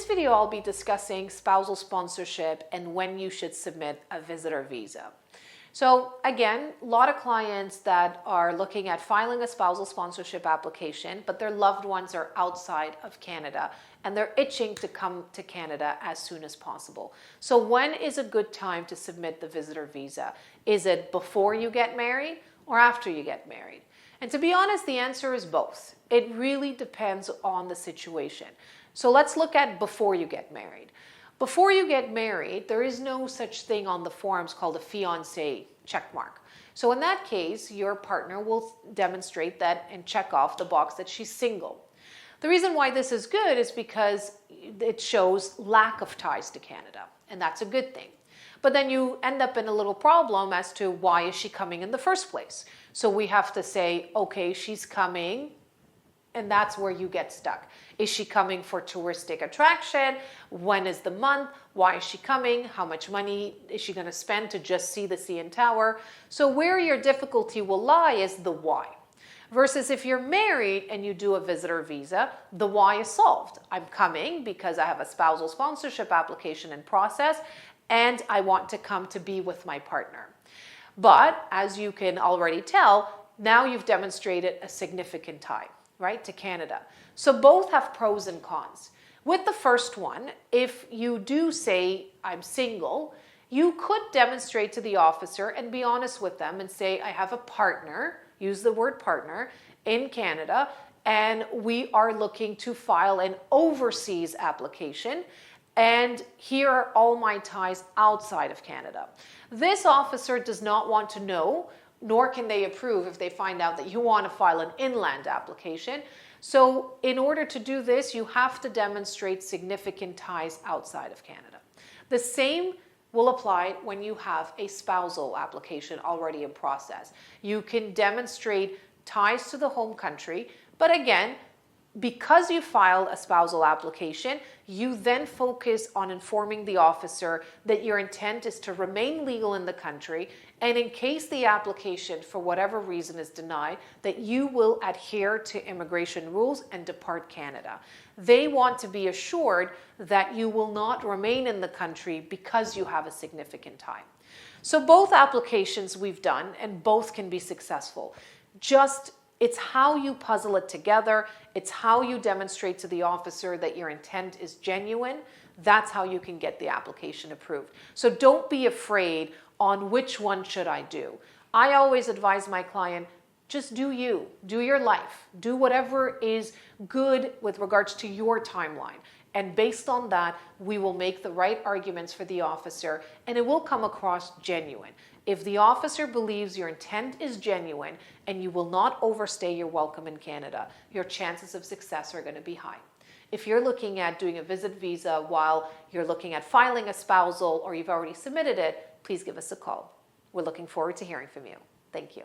this video, I'll be discussing spousal sponsorship and when you should submit a visitor visa. So again, a lot of clients that are looking at filing a spousal sponsorship application, but their loved ones are outside of Canada and they're itching to come to Canada as soon as possible. So when is a good time to submit the visitor visa? Is it before you get married or after you get married? And to be honest, the answer is both. It really depends on the situation. So let's look at before you get married. Before you get married, there is no such thing on the forms called a fiancé checkmark. So in that case, your partner will demonstrate that and check off the box that she's single. The reason why this is good is because it shows lack of ties to Canada, and that's a good thing. But then you end up in a little problem as to why is she coming in the first place. So we have to say, okay, she's coming, and that's where you get stuck. Is she coming for touristic attraction? When is the month? Why is she coming? How much money is she going to spend to just see the CN Tower? So where your difficulty will lie is the why. Versus if you're married and you do a visitor visa, the why is solved. I'm coming because I have a spousal sponsorship application in process and I want to come to be with my partner. But as you can already tell, now you've demonstrated a significant tie, right, to Canada. So both have pros and cons. With the first one, if you do say, I'm single, you could demonstrate to the officer and be honest with them and say, I have a partner, use the word partner, in Canada, and we are looking to file an overseas application, and here are all my ties outside of Canada. This officer does not want to know, nor can they approve if they find out that you want to file an inland application. So in order to do this, you have to demonstrate significant ties outside of Canada. The same will apply when you have a spousal application already in process. You can demonstrate ties to the home country, but again, because you filed a spousal application, you then focus on informing the officer that your intent is to remain legal in the country, and in case the application for whatever reason is denied, that you will adhere to immigration rules and depart Canada. They want to be assured that you will not remain in the country because you have a significant tie. So both applications we've done, and both can be successful. It's how you puzzle it together. It's how you demonstrate to the officer that your intent is genuine. That's how you can get the application approved. So don't be afraid on which one should I do. I always advise my client, just do you, do your life, do whatever is good with regards to your timeline. And based on that, we will make the right arguments for the officer and it will come across genuine. If the officer believes your intent is genuine and you will not overstay your welcome in Canada, your chances of success are going to be high. If you're looking at doing a visit visa while you're looking at filing a spousal or you've already submitted it, please give us a call. We're looking forward to hearing from you. Thank you.